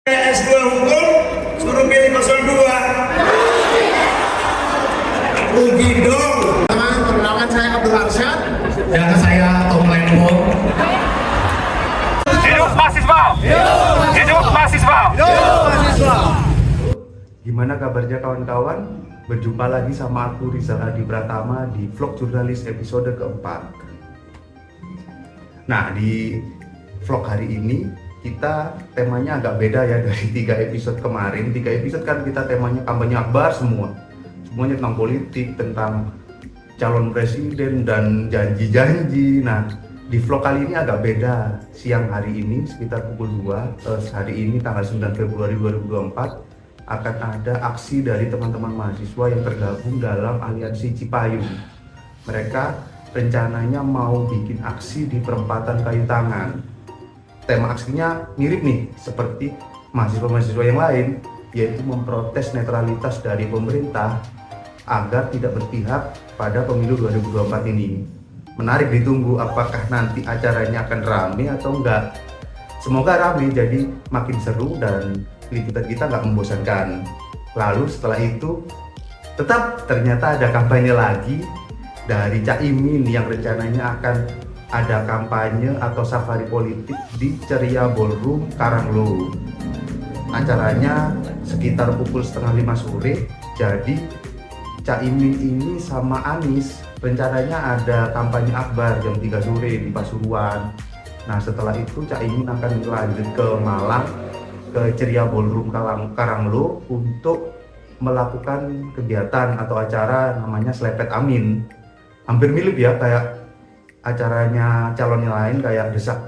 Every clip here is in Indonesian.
S2 Hukum, suruh pilih 02. Rugi dong. Perkenalkan saya Abdul Arsyad. Dan saya Tom Lengo. Hidup mahasiswa! Hidup mahasiswa! Gimana kabarnya kawan-kawan? Berjumpa lagi sama aku Rizal Hadi Pratama di vlog jurnalis episode keempat. Nah, di vlog hari ini kita temanya agak beda ya dari 3 episode kemarin. 3 episode kan kita temanya kampanye akbar semuanya tentang politik, tentang calon presiden dan janji-janji. Nah, di vlog kali ini agak beda. Siang hari ini sekitar pukul 2, hari ini tanggal 9 Februari 2024 akan ada aksi dari teman-teman mahasiswa yang tergabung dalam Aliansi Cipayung. Mereka rencananya mau bikin aksi di perempatan Kayu Tangan. Tema aksinya mirip nih seperti mahasiswa-mahasiswa yang lain, yaitu memprotes netralitas dari pemerintah agar tidak berpihak pada pemilu 2024 ini. Menarik ditunggu apakah nanti acaranya akan rame atau enggak. Semoga rame, jadi makin seru dan liputan kita nggak membosankan. Lalu setelah itu tetap ternyata ada kampanye lagi dari Caimin yang rencananya akan ada kampanye atau safari politik di Ceria Ballroom Karanglo. Acaranya sekitar pukul 4:30 sore. Jadi Caimin ini sama Anies rencananya ada kampanye akbar jam 3 sore di Pasuruan. Nah, setelah itu Caimin akan lanjut ke Malang, ke Ceria Ballroom Karanglo untuk melakukan kegiatan atau acara namanya Selepet Amin. Hampir mirip ya kayak acaranya calon yang lain kayak Desak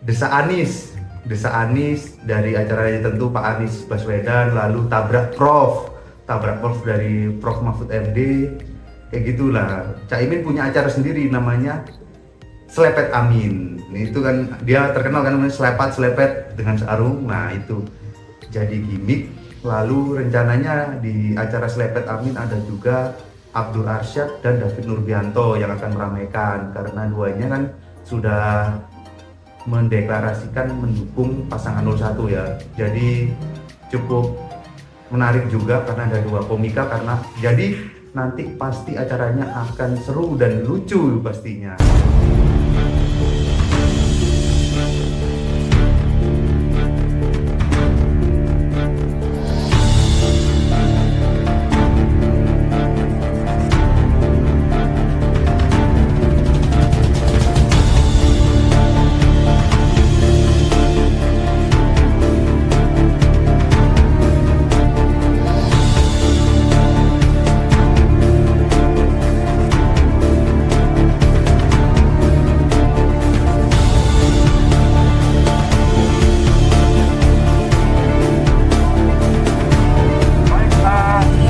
Desak Anies dari acaranya tentu Pak Anies Baswedan, lalu Tabrak Prof dari Prof Mahfud MD, kayak gitulah. Caimin punya acara sendiri namanya Selepet Amin. Itu kan dia terkenal kan namanya selepet dengan sarung. Nah, itu jadi gimmick. Lalu rencananya di acara Selepet Amin ada juga Abdul Arsyad dan David Nurbianto yang akan meramaikan, karena duanya kan sudah mendeklarasikan mendukung pasangan 01 ya. Jadi cukup menarik juga karena ada 2 komika, karena jadi nanti pasti acaranya akan seru dan lucu pastinya.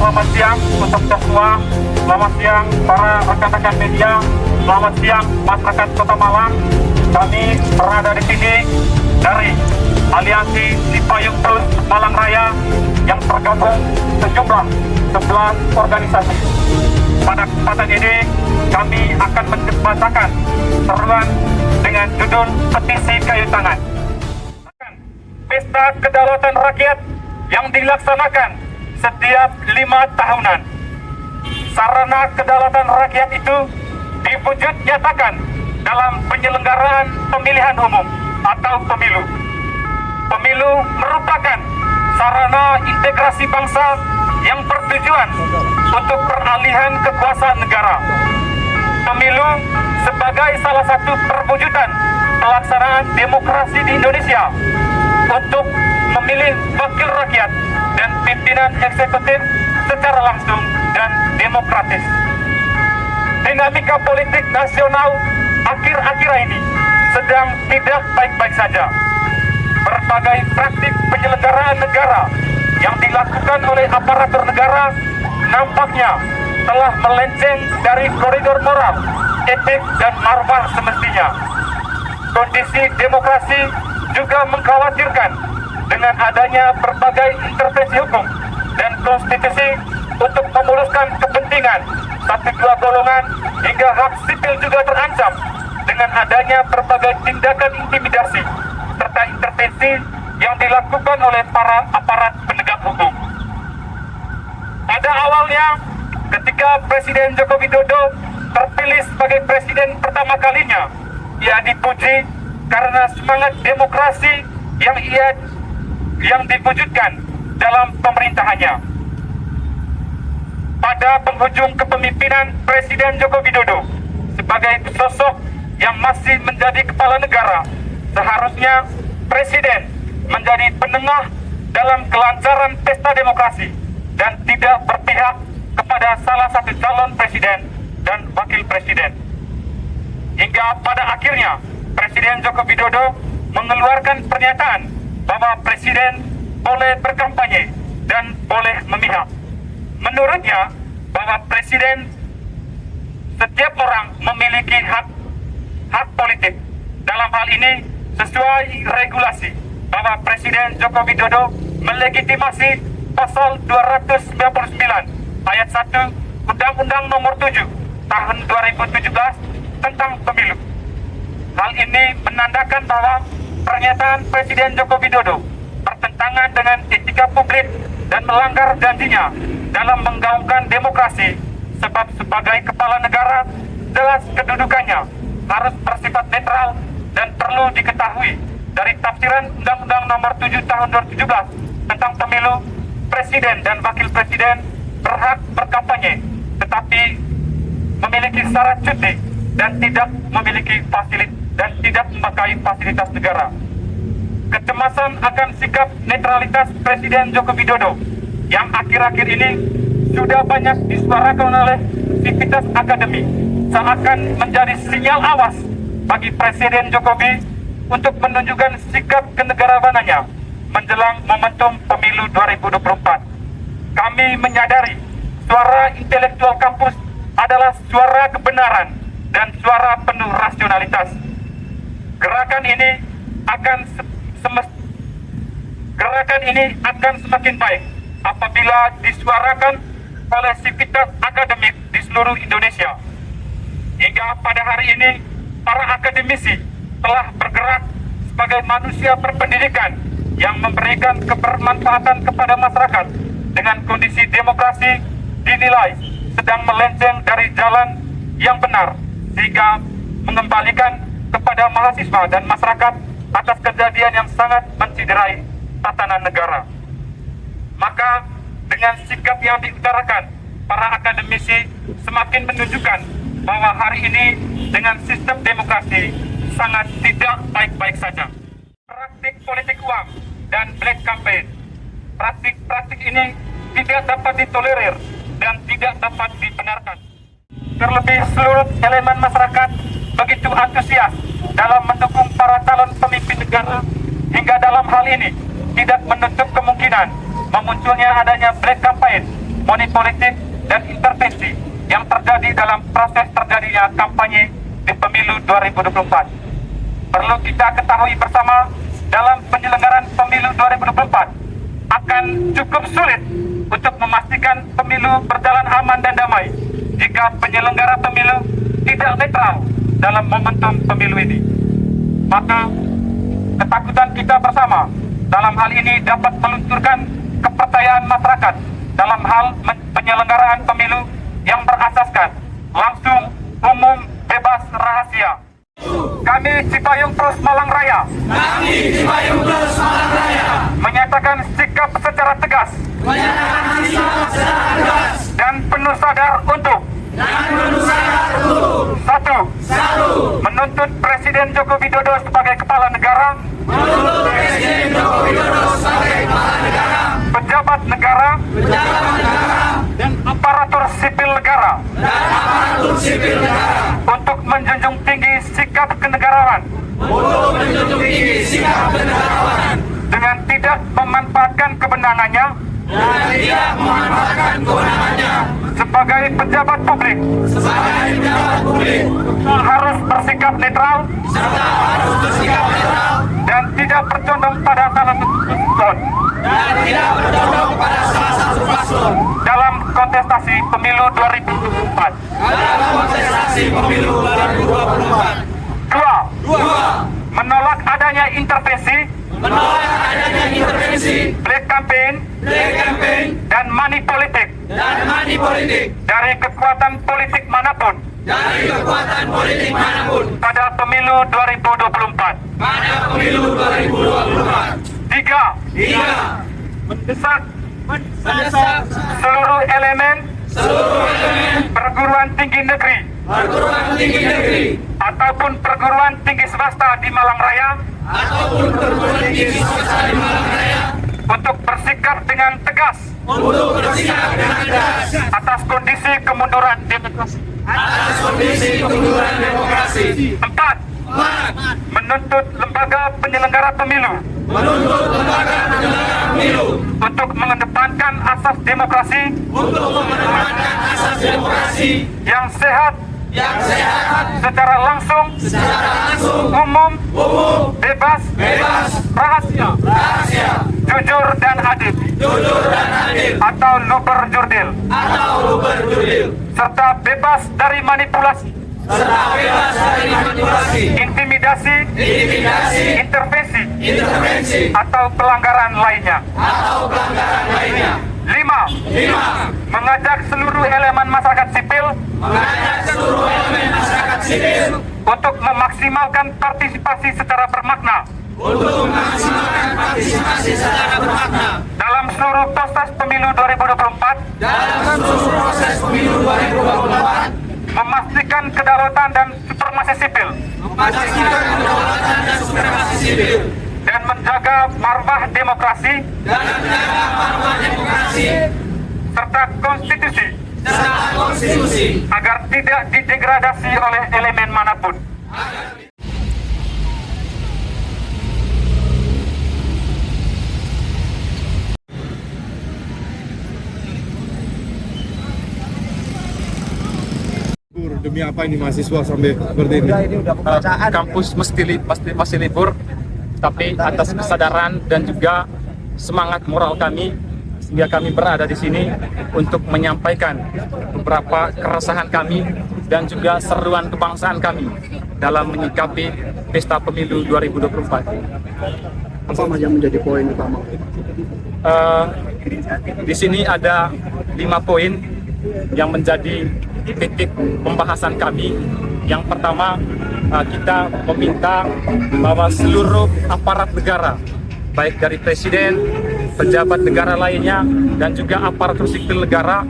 Selamat siang untuk semua, selamat siang para rekan-rekan media, selamat siang masyarakat Kota Malang. Kami berada di sini dari Aliansi Cipayung Plus Malang Raya yang tergabung sejumlah 11 organisasi. Pada kesempatan ini kami akan menjembatkan seruan dengan judul Petisi Kayu Tangan. Pesta Kedaulatan Rakyat yang dilaksanakan setiap 5 tahunan. Sarana kedaulatan rakyat itu diwujud nyatakan dalam penyelenggaraan pemilihan umum atau pemilu. Pemilu merupakan sarana integrasi bangsa yang bertujuan untuk peralihan kekuasaan negara. Pemilu sebagai salah satu perwujudan pelaksanaan demokrasi di Indonesia untuk memilih wakil rakyat dan pimpinan eksekutif secara langsung dan demokratis. Dinamika politik nasional akhir-akhir ini sedang tidak baik-baik saja. Berbagai praktik penyelenggaraan negara yang dilakukan oleh aparatur negara nampaknya telah melenceng dari koridor moral, etik, dan marwah semestinya. Kondisi demokrasi juga mengkhawatirkan dengan adanya berbagai intervensi hukum dan konstitusi untuk memuluskan kepentingan satu dua golongan, hingga hak sipil juga terancam dengan adanya berbagai tindakan intimidasi intervensi yang dilakukan oleh para aparat penegak hukum. Pada awalnya, ketika Presiden Joko Widodo terpilih sebagai presiden pertama kalinya, ia dipuji karena semangat demokrasi yang diwujudkan dalam pemerintahannya. Pada penghujung kepemimpinan Presiden Joko Widodo sebagai sosok yang masih menjadi kepala negara, seharusnya Presiden menjadi penengah dalam kelancaran pesta demokrasi dan tidak berpihak kepada salah satu calon presiden dan wakil presiden. Hingga pada akhirnya Presiden Joko Widodo mengeluarkan pernyataan bahwa Presiden boleh berkampanye dan boleh memihak. Menurutnya bahwa Presiden, setiap orang memiliki hak politik. Dalam hal ini sesuai regulasi bahwa Presiden Joko Widodo melegitimasi pasal 299 ayat 1 Undang-Undang Nomor 7 Tahun 2017 tentang pemilu. Hal ini menandakan bahwa pernyataan Presiden Joko Widodo bertentangan dengan etika publik dan melanggar janjinya dalam menggaungkan demokrasi, sebab sebagai kepala negara jelas kedudukannya harus bersifat netral dan perlu diketahui dari tafsiran Undang-Undang Nomor 7 Tahun 2017 tentang pemilu. Presiden dan wakil presiden berhak berkampanye tetapi memiliki syarat cuti dan tidak memiliki tidak memakai fasilitas negara. Kecemasan akan sikap netralitas Presiden Joko Widodo yang akhir-akhir ini sudah banyak disuarakan oleh sivitas akademi seakan menjadi sinyal awas bagi Presiden Jokowi untuk menunjukkan sikap kenegarawanannya menjelang momentum pemilu 2024. Kami menyadari suara intelektual kampus adalah suara kebenaran dan suara penuh rasionalitas. Gerakan ini akan semakin baik apabila disuarakan oleh sivitas akademik di seluruh Indonesia. Hingga pada hari ini, para akademisi telah bergerak sebagai manusia berpendidikan yang memberikan kebermanfaatan kepada masyarakat dengan kondisi demokrasi dinilai sedang melenceng dari jalan yang benar, sehingga mengembalikan kepada mahasiswa dan masyarakat atas kejadian yang sangat menciderai tatanan negara. Maka dengan sikap yang diutarakan, para akademisi semakin menunjukkan bahwa hari ini dengan sistem demokrasi sangat tidak baik-baik saja. Praktik politik uang dan black campaign, praktik ini tidak dapat ditolerir dan tidak dapat dibenarkan. Terlebih seluruh elemen masyarakat begitu antusias dalam mendukung para calon pemimpin negara, hingga dalam hal ini tidak menutup kemungkinan memunculnya adanya black campaign, money politik, dan intervensi yang terjadi dalam proses terjadinya kampanye di pemilu 2024. Perlu kita ketahui bersama, dalam penyelenggaraan pemilu 2024 akan cukup sulit untuk memastikan pemilu berjalan aman dan damai jika penyelenggara pemilu tidak netral dalam momentum pemilu ini. Maka ketakutan kita bersama dalam hal ini dapat melunturkan kepercayaan masyarakat dalam hal penyelenggaraan pemilu yang berasaskan langsung, umum, bebas, rahasia. Kami Cipayung Plus Malang Raya menyatakan sikap secara tegas dan penuh sadar untuk satu, menuntut Presiden Joko Widodo sebagai kepala negara, pejabat negara, dan aparatur sipil negara untuk menjunjung tinggi sikap kenegarawan dengan tidak memanfaatkan kewenangannya sebagai pejabat publik, harus bersikap netral dan tidak bercondong pada salah satu paslon dalam kontestasi pemilu 2024. Dua, menolak adanya intervensi adanya intervensi, black campaign, dan money politik dari kekuatan politik manapun pada pemilu 2024. Tiga, mendesak seluruh elemen perguruan tinggi negeri ataupun perguruan tinggi swasta di Malang Raya untuk bersikap dengan tegas atas kondisi kemunduran demokrasi. Empat, menuntut lembaga penyelenggara pemilu untuk mengedepankan asas demokrasi yang sehat, secara langsung, umum, bebas, rahasia, jujur dan adil, atau luber jurdil, serta bebas dari manipulasi, intimidasi, intervensi, atau pelanggaran lainnya. 5. Mengajak seluruh elemen masyarakat sipil untuk memaksimalkan partisipasi secara bermakna dalam seluruh proses pemilu 2024, memastikan kedaulatan dan supremasi sipil, dan menjaga marwah demokrasi, serta konstitusi, agar tidak didegradasi oleh elemen manapun. Demi apa ini mahasiswa sampai seperti ini? Kampus masih libur, tapi atas kesadaran dan juga semangat moral kami, sehingga kami berada di sini untuk menyampaikan beberapa keresahan kami dan juga seruan kebangsaan kami dalam menyikapi pesta pemilu 2024. Apa yang menjadi poin utama? Di sini ada 5 poin yang menjadi titik pembahasan kami. Yang pertama, kita meminta bahwa seluruh aparat negara, baik dari presiden, pejabat negara lainnya, dan juga aparatur sipil negara,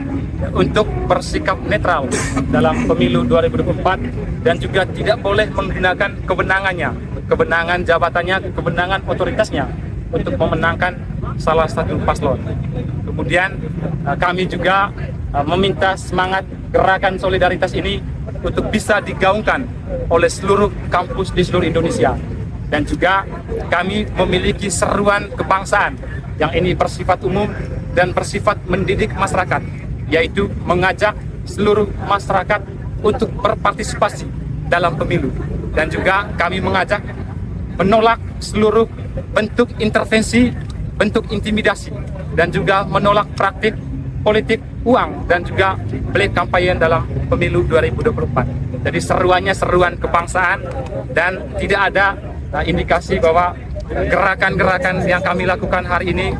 untuk bersikap netral dalam pemilu 2024 dan juga tidak boleh menggunakan kewenangan jabatannya, kewenangan otoritasnya untuk memenangkan salah satu paslon. Kemudian kami juga meminta semangat gerakan solidaritas ini untuk bisa digaungkan oleh seluruh kampus di seluruh Indonesia. Dan juga kami memiliki seruan kebangsaan yang ini bersifat umum dan bersifat mendidik masyarakat, yaitu mengajak seluruh masyarakat untuk berpartisipasi dalam pemilu. Dan juga kami mengajak menolak seluruh bentuk intervensi, bentuk intimidasi, dan juga menolak praktik politik uang dan juga black campaign dalam pemilu 2024. Jadi seruannya seruan kebangsaan, dan tidak ada indikasi bahwa gerakan-gerakan yang kami lakukan hari ini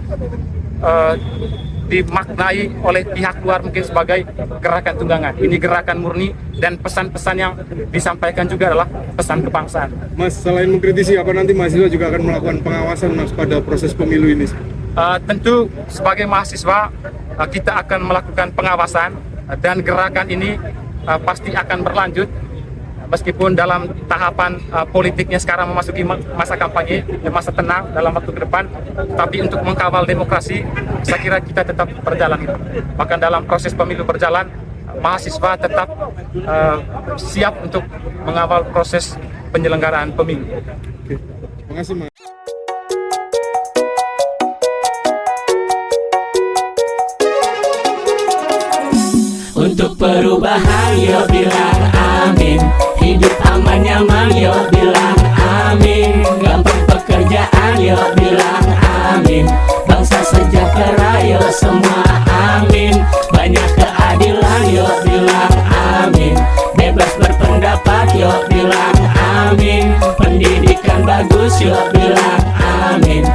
dimaknai oleh pihak luar mungkin sebagai gerakan tunggangan. Ini gerakan murni, dan pesan-pesan yang disampaikan juga adalah pesan kebangsaan. Mas, selain mengkritisi, apa nanti mahasiswa juga akan melakukan pengawasan Mas pada proses pemilu ini? Tentu sebagai mahasiswa kita akan melakukan pengawasan, dan gerakan ini pasti akan berlanjut meskipun dalam tahapan politiknya sekarang memasuki masa kampanye, masa tenang dalam waktu ke depan. Tapi untuk mengkawal demokrasi, saya kira kita tetap berjalan. Bahkan dalam proses pemilu berjalan, mahasiswa tetap siap untuk mengawal proses penyelenggaraan pemilu. Oke. Terima kasih, Mas. untuk perubahan, yo bilang amin. Hidup aman nyaman, yo bilang amin. Gampang pekerjaan, yo bilang amin. Bangsa sejahtera, yo semua amin. Banyak keadilan, yo bilang amin. Bebas berpendapat, yo bilang amin. Pendidikan bagus, yo bilang amin.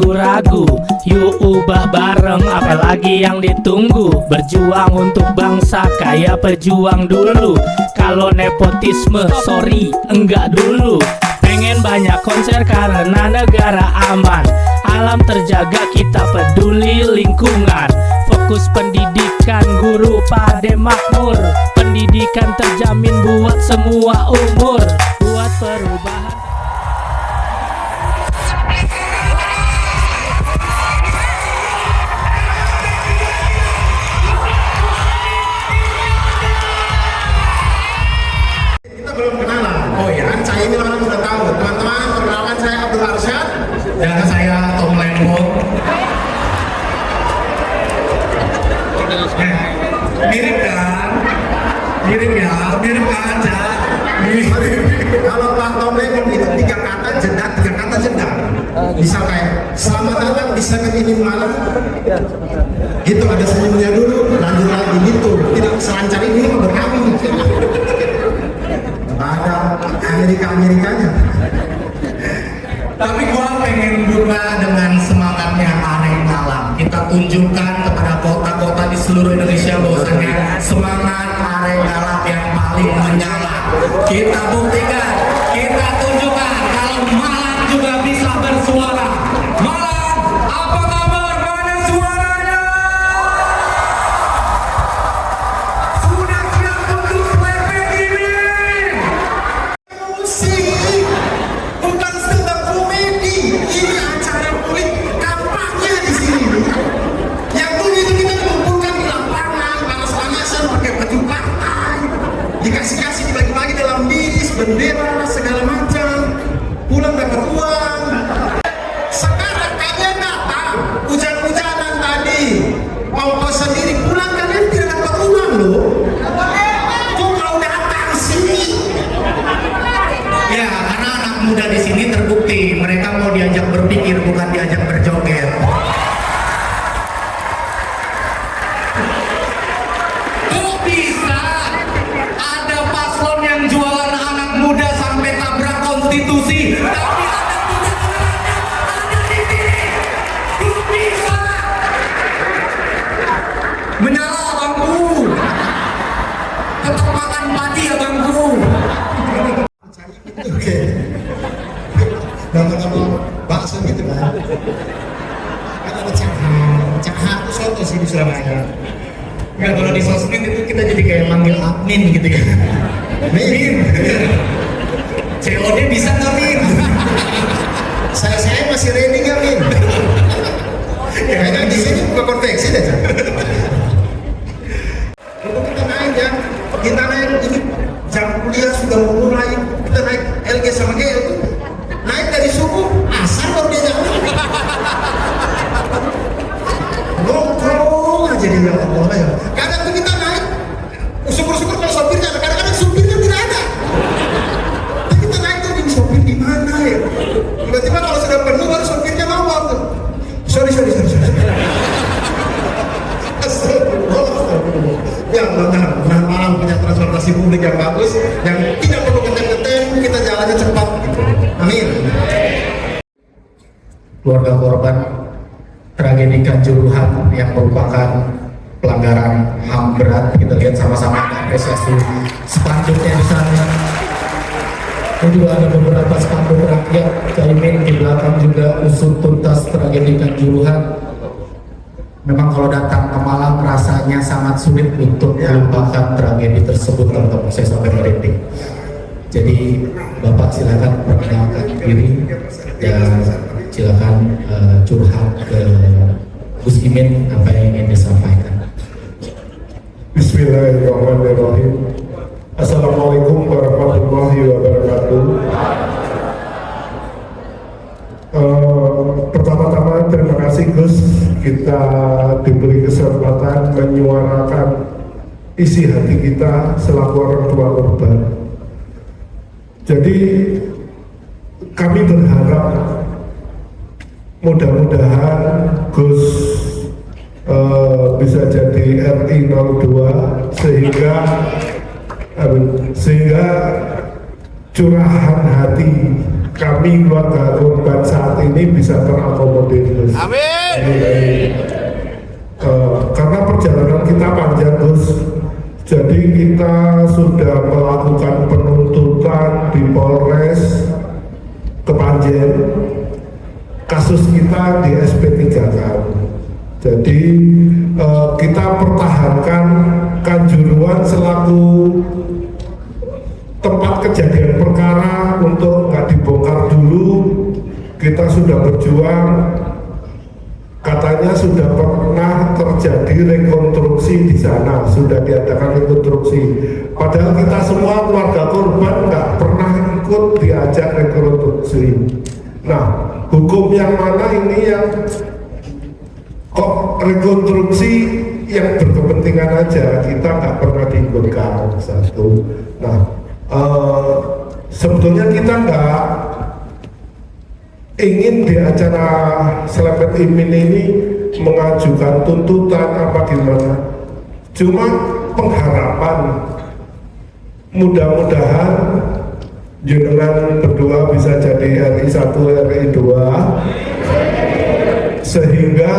ragu-ragu. Yuk ubah bareng, apalagi yang ditunggu. Berjuang untuk bangsa, kayak pejuang dulu. Kalau nepotisme, sorry, enggak dulu. Pengen banyak konser karena negara aman. Alam terjaga, kita peduli lingkungan. Fokus pendidikan, guru pade makmur. Pendidikan terjamin buat semua umur. Buat perubahan. Kita belum kenalan. Oh ya, saya ini orang sudah tahu. Teman-teman, perkenalkan saya Abdul Arsyad. Dan saya Tom Lembong. Mirip kan? Mirip ya? Mirip kan? Kalau Pak Tom Lembong itu 3 kata jeda, 3 kata jeda. Misal kayak selamat datang di segmen ini malam. Gitu, ada senyumnya dulu, lanjut lagi gitu. Tidak selancar ini berkami. Ada Amerika-Amerikanya. Tapi gua pengen juga dengan semangatnya Areng Malam. Kita tunjukkan kepada kota-kota di seluruh Indonesia bahwasanya semangat Areng Malam yang paling menyala. Kita buktikan, kita tunjukkan kalau Malang juga bisa bersuara. Malang, apa kabar? Mana suaranya? Sudah siap untuk playback ini? Musik bukan stand-up komedi, ini acara politik kampanye di sini. Yang dulu itu kita kumpulkan di lapangan, panas-panasan pakai baju partai, dikasih-kasih dibagi-bagi dalam bis, bendera segala macam, pulang dapat uang. Sekarang kalian datang, hujan-hujanan tadi, ongkos sendiri, pulang kalian tidak dapat uang loh. Kok mau datang sini? Ya, karena anak muda di sini terbukti mereka mau diajak berpikir bukan diajak berjoget. Kok bisa ada paslon yang jualan anak muda sampai tabrak konstitusi? Tapi anak muda ada di sini. Kok bisa? Menyala abangku. Tetap makan padi abangku. Oke. Nama-nama bakso gitu kan. Kan ada caha itu soto sih di Surabaya. Enggak, kalau di sosmed itu kita jadi kayak manggil admin gitu ya. Min. COD bisa nggak Min? Saya masih ready nggak Min? Kayaknya di sini buka konveksi deh. Itu kita naik ya. Kita naik ini jam kuliah sudah mulai. Kita naik LG sama GL tuh. Naik dari subuh asar baru dia jalan. Nongkrong aja dia Allah ya. Kadang tuh kita naik, syukur-syukur kalau sopirnya ada. Kadang-kadang sopirnya tidak ada. Tapi kita naik tuh ini sopir di mana ya? Tiba-tiba kalau sudah penuh baru sopirnya ngomong tuh. Sorry. Astagfirullah. Ya mudah-mudahan Malang punya transportasi publik yang bagus, yang tidak perlu ketem-ketem, kita jalannya cepat. Amin. Keluarga korban tragedi Kanjuruhan yang merupakan pelanggaran HAM berat, kita lihat sama-sama apresiasi spanduknya di sana. Ini juga ada beberapa spanduk rakyat Caimin di belakang juga usut tuntas tragedi Kanjuruhan. Memang kalau datang ke Malang rasanya sangat sulit untuk melupakan tragedi tersebut, teman-teman. Saya sampai merinding. Jadi Bapak silakan perkenalkan diri dan silakan curhat ke Gus Imin apa yang ingin disampaikan. Bismillahirrahmanirrahim. Assalamualaikum warahmatullahi wabarakatuh. Pertama-tama terima kasih Gus, kita diberi kesempatan menyuarakan isi hati kita selaku orang tua korban. Jadi kami berharap mudah-mudahan Gus bisa jadi RI 02 sehingga curahan hati kami keluarga korban saat ini bisa terakomodir. Amin. Karena perjalanan kita panjang, Gus. Jadi kita sudah melakukan penuntutan di Polres Kepanjen. Kasus kita di SP3kan. Jadi kita pertahankan Kanjuruhan selaku tempat kejadian perkara untuk nggak dibongkar dulu. Kita sudah berjuang. Katanya sudah pernah terjadi rekonstruksi di sana, sudah diadakan rekonstruksi. Padahal kita semua keluarga korban nggak pernah ikut diajak rekonstruksi. Nah, hukum yang mana ini yang kok rekonstruksi yang berkepentingan aja, kita nggak pernah diikutkan satu. Nah, sebetulnya kita nggak ingin di acara Selepet Imin ini mengajukan tuntutan apa gimana. Cuma pengharapan mudah-mudahan jenengan berdua bisa jadi RI 1, RI 2 sehingga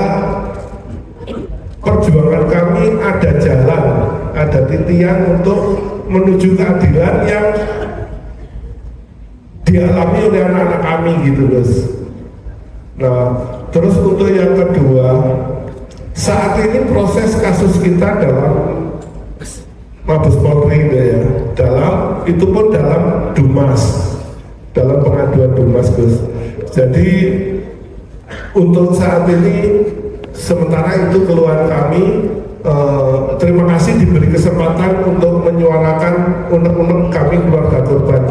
perjuangan kami ada jalan, ada titian untuk menuju keadilan yang dialami oleh anak-anak kami gitu, Gus. Nah, terus untuk yang kedua, saat ini proses kasus kita dalam Mabes Polri ya, itu pun dalam Dumas, dalam pengaduan Dumas, Gus. Jadi untuk saat ini sementara itu keluhan kami. Terima kasih diberi kesempatan untuk menyuarakan unek-unek kami keluarga korban.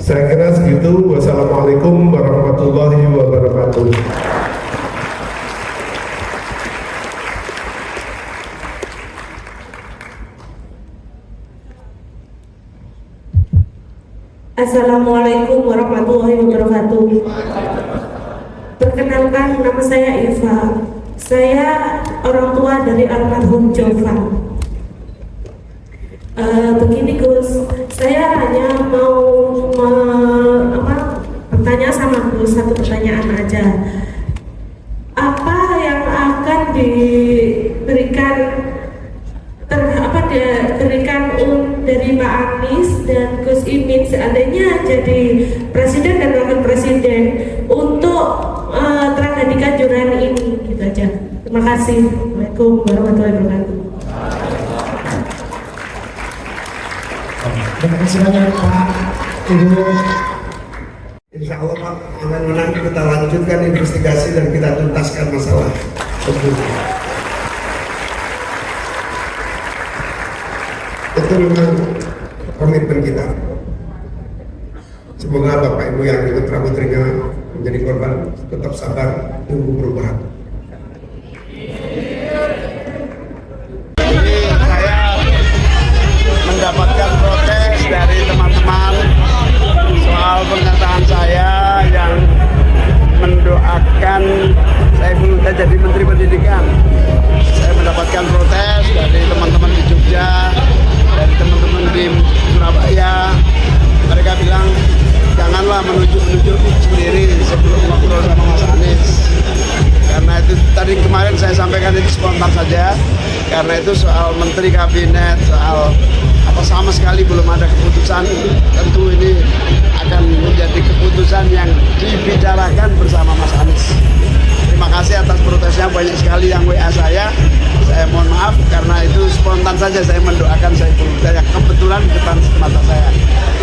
Saya kira segitu. Wassalamualaikum warahmatullahi wabarakatuh. Assalamualaikum warahmatullahi wabarakatuh. Perkenalkan, nama saya Eva. Saya orang tua dari almarhum Jovan. Begini Gus, saya hanya mau bertanya sama Gus, satu pertanyaan aja. Apa yang akan diberikan dari Pak Anies dan Gus Imin seandainya jadi presiden dan wakil presiden untuk tragedi Kanjuruhan ini, gitu aja. Terima kasih. Assalamualaikum warahmatullahi wabarakatuh. Terima kasih banyak Pak Ibu. Insya Allah Pak, aman-aman kita lanjutkan investigasi dan kita tuntaskan masalah tersebut. Itu memang komitmen kita. Semoga Bapak Ibu yang ikut putra-putrinya menjadi korban tetap sabar, tunggu perubahan. Mendapatkan protes dari teman-teman soal pernyataan saya yang mendoakan Saiful Huda jadi Menteri Pendidikan. Saya mendapatkan protes dari teman-teman di Jogja, dari teman-teman di Surabaya. Mereka bilang janganlah menunjuk-nunjuk sendiri sebelum ngobrol sama Mas Anies. Karena itu tadi kemarin saya sampaikan itu spontan saja. Karena itu soal menteri kabinet, soal apa sama sekali belum ada keputusan. Tentu ini akan menjadi keputusan yang dibicarakan bersama Mas Anies. Terima kasih atas protesnya, banyak sekali yang WA saya. Saya mohon maaf karena itu spontan saja saya mendoakan Saiful Huda yang kebetulan di depan mata saya.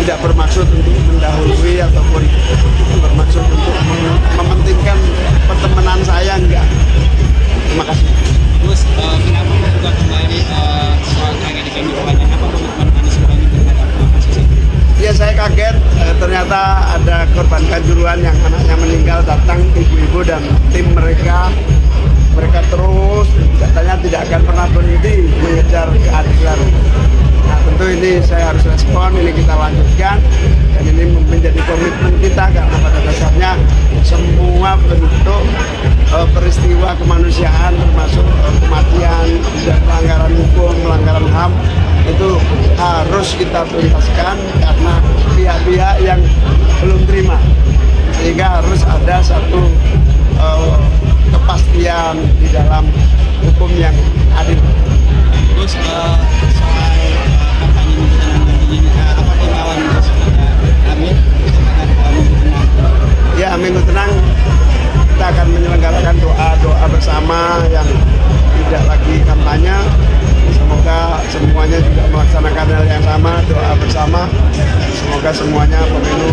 Tidak bermaksud untuk mendahului ataupun bermaksud untuk mementingkan pertemanan saya, enggak. Terima kasih. Terus kenapa membuka kembali soal tragedi Kanjuruhan? Apa komitmen Anies terhadap kasus ini? Ya saya kaget ternyata ada korban Kanjuruhan yang anaknya meninggal, datang ibu-ibu dan tim mereka terus katanya tidak akan pernah berhenti mengejar keadilan. Nah tentu ini saya harus respon, ini kita lanjutkan dan ini menjadi komitmen kita karena pada dasarnya semua bentuk peristiwa kemanusiaan termasuk kematian dan pelanggaran hukum, pelanggaran HAM itu harus kita tuntaskan karena pihak-pihak yang belum terima sehingga harus ada satu kepastian di dalam hukum yang adil. Terus soal kampanye ini apa himbauan Gus Amin? Ya, Minggu Tenang kita akan menyelenggarakan doa bersama yang tidak lagi kampanye. Semoga semuanya juga melaksanakan hal yang sama, doa bersama. Semoga semuanya pemilu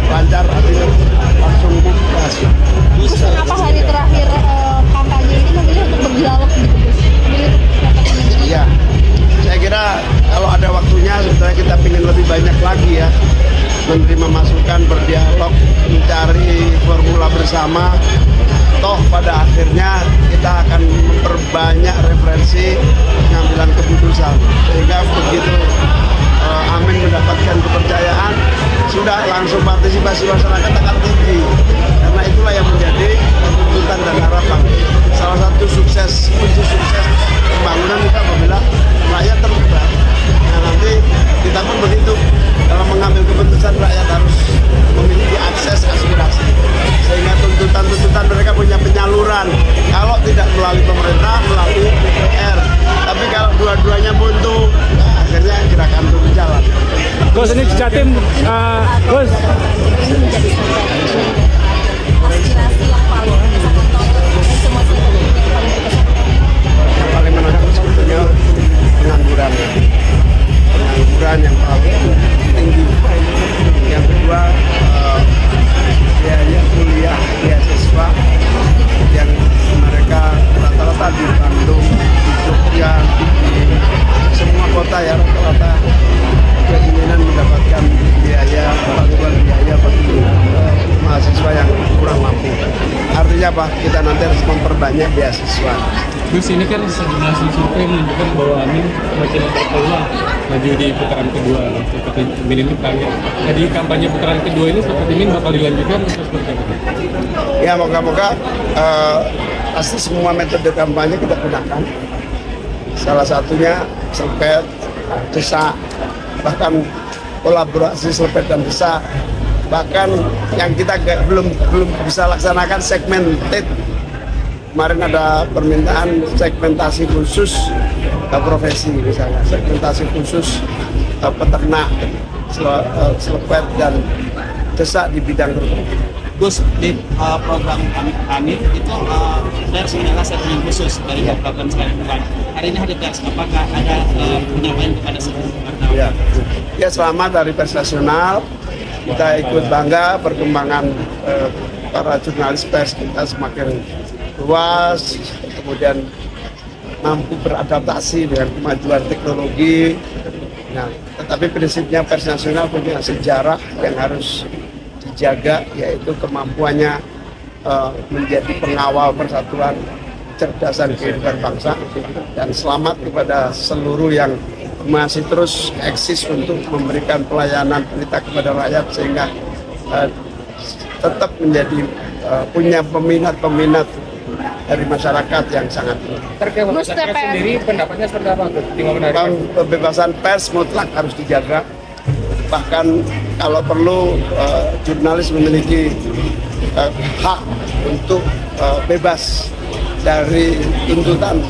lancar, adil, langsung bebas. Gus, kenapa hari terakhir kampanye ini memilih untuk berdialog gitu, Gus? Iya, saya kira kalau ada waktunya sebetulnya kita ingin lebih banyak lagi ya menerima masukan, berdialog, mencari formula bersama. Toh pada akhirnya kita akan memperbanyak referensi pengambilan keputusan, sehingga begitu Amin mendapatkan kepercayaan, sudah langsung partisipasi masyarakat akan tinggi, karena itulah yang menjadi tuntutan dan harapan. Salah satu kunci sukses pembangunan kita apabila rakyat terlibat. Nah, nanti kita pun begitu, dalam mengambil keputusan rakyat harus memiliki akses aspirasi, sehingga tuntutan mereka punya penyaluran. Kalau tidak melalui pemerintah, melalui DPR. Tapi kalau dua-duanya buntu, akhirnya gerakan itu berjalan. Gus, ini Jatim, Gus. Aspirasi yang paling Yang paling menonjol sebetulnya pengangguran yang paling tinggi. Yang kedua, biaya kuliah beasiswa yang mereka rata-rata di Bandung, di Jogja, di semua kota ya, rata-rata keinginan mendapatkan biaya bantuan biaya bagi mahasiswa yang kurang mampu. Artinya apa? Kita nanti harus memperbanyak beasiswa. Gus, ini kan sejumlah survei menunjukkan bahwa Amin makin berpeluang maju di putaran kedua seperti Amin ini target. Jadi kampanye putaran kedua ini seperti ini bakal dilanjutkan atau seperti apa? Ya, moga-moga pasti semua metode kampanye kita gunakan. Salah satunya selpet, desa, bahkan kolaborasi selpet dan desa. Bahkan yang kita belum bisa laksanakan segmented. Kemarin ada permintaan segmentasi khusus profesi, misalnya segmentasi khusus peternak, selpet dan desa di bidang tertentu. Gus, di program Amin itu pers menyalah segmen khusus dari program selain bukan. Hari ini hari pers, apakah ada penyampaian kepada seluruh wartawan? Ya, selamat dari pers nasional. Kita ikut bangga perkembangan para jurnalis pers kita semakin luas, kemudian mampu beradaptasi dengan kemajuan teknologi. Nah, tetapi prinsipnya pers nasional punya sejarah yang harus dijaga, yaitu kemampuannya menjadi pengawal persatuan, kecerdasan kehidupan bangsa. Dan selamat kepada seluruh yang masih terus eksis untuk memberikan pelayanan berita kepada rakyat, sehingga tetap menjadi punya peminat-peminat dari masyarakat yang sangat tinggi. Terkait pers sendiri, pendapatnya seperti apa? Kebebasan pers mutlak harus dijaga. Bahkan kalau perlu jurnalis memiliki hak untuk bebas dari tuntutan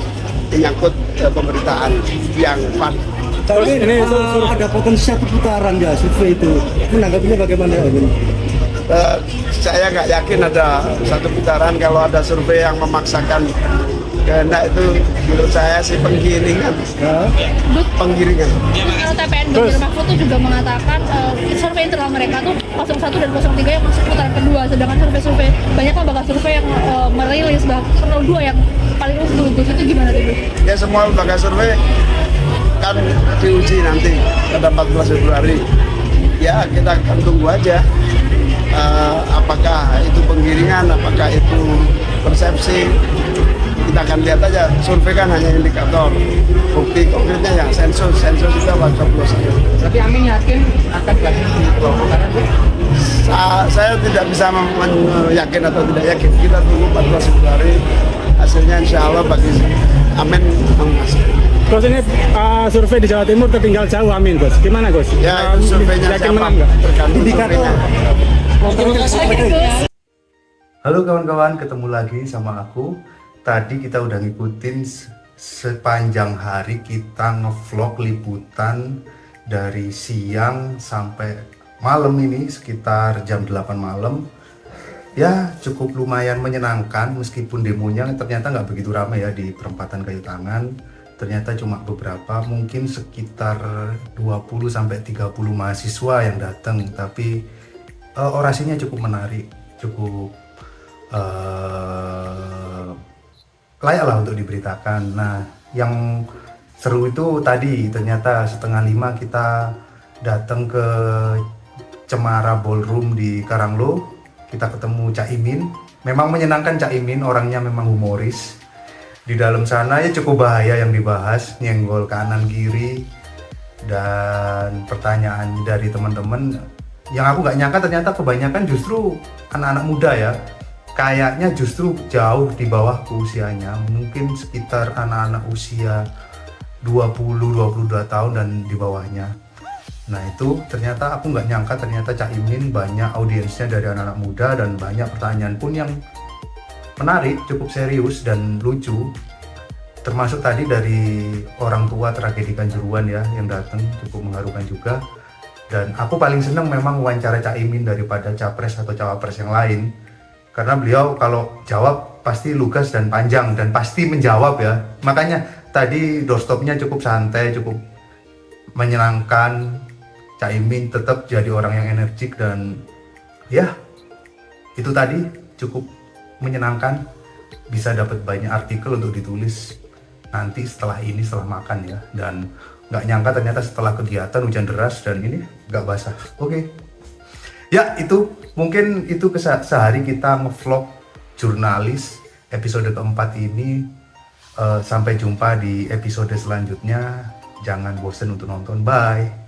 menyangkut pemberitaan yang valid. Tapi ini ada potensi satu putaran ya survei itu. Menanggapinya bagaimana ya? Saya nggak yakin ada satu putaran. Kalau ada survei yang memaksakan kehendak, itu menurut saya sih penggiringan. Penggiringan. Kalau TPN Ganjar Mahfud itu juga mengatakan survei internal mereka tuh 01 dan 03 yang masuk putaran kedua, sedangkan survei banyak lembaga survei yang merilis bahkan 02 yang paling unggul. Gus, itu gimana tuh? Ya, semua lembaga survei kan diuji nanti pada 14 Februari. Ya, kita akan tunggu aja. Apakah itu penggiringan, apakah itu persepsi, kita akan lihat aja. Survei kan hanya indikator, bukti konkretnya yang sensus itu apa coblosan. Tapi Amin yakin akan berhasil di putaran? Saya tidak bisa yakin atau tidak yakin. Kita tunggu 14 Februari, hasilnya insya Allah bagi Amin memuaskan. Gus, ini survei di Jawa Timur tertinggal jauh Amin, Gus. Gimana, Gus? Ya, itu surveinya yakin siapa? menang nggak? Tergantung surveinya. Halo kawan-kawan, ketemu lagi sama aku. Tadi kita udah ngikutin sepanjang hari kita ngevlog liputan dari siang sampai malam ini sekitar jam 8 malam. Ya cukup lumayan menyenangkan meskipun demonya ternyata nggak begitu ramai ya di perempatan Kayu Tangan. Ternyata cuma beberapa, mungkin sekitar 20-30 mahasiswa yang datang, tapi orasinya cukup menarik, cukup layak lah untuk diberitakan. Nah, yang seru itu tadi ternyata 4:30 kita datang ke Cemara Ballroom di Karanglo. Kita ketemu Cak Imin. Memang menyenangkan Cak Imin, orangnya memang humoris. Di dalam sana ya cukup bahaya yang dibahas, nyenggol kanan kiri, dan pertanyaan dari teman-teman yang aku nggak nyangka ternyata kebanyakan justru anak-anak muda ya. Kayaknya justru jauh di bawahku usianya, mungkin sekitar anak-anak usia 20-22 tahun dan di bawahnya. Nah itu ternyata aku nggak nyangka ternyata Cak Imin banyak audiensnya dari anak-anak muda dan banyak pertanyaan pun yang menarik, cukup serius dan lucu. Termasuk tadi dari orang tua tragedi Kanjuruhan ya yang datang, cukup mengharukan juga. Dan aku paling seneng memang wawancara Cak Imin daripada capres atau cawapres yang lain. Karena beliau kalau jawab pasti lugas dan panjang dan pasti menjawab ya. Makanya tadi doorstopnya cukup santai, cukup menyenangkan. Cak Imin tetap jadi orang yang energik dan ya itu tadi cukup menyenangkan, bisa dapat banyak artikel untuk ditulis nanti setelah ini, setelah makan ya. Dan nggak nyangka ternyata setelah kegiatan hujan deras dan ini nggak basah. Oke. Ya itu mungkin itu sehari kita ngevlog jurnalis episode keempat ini. Sampai jumpa di episode selanjutnya. Jangan bosan untuk nonton. Bye.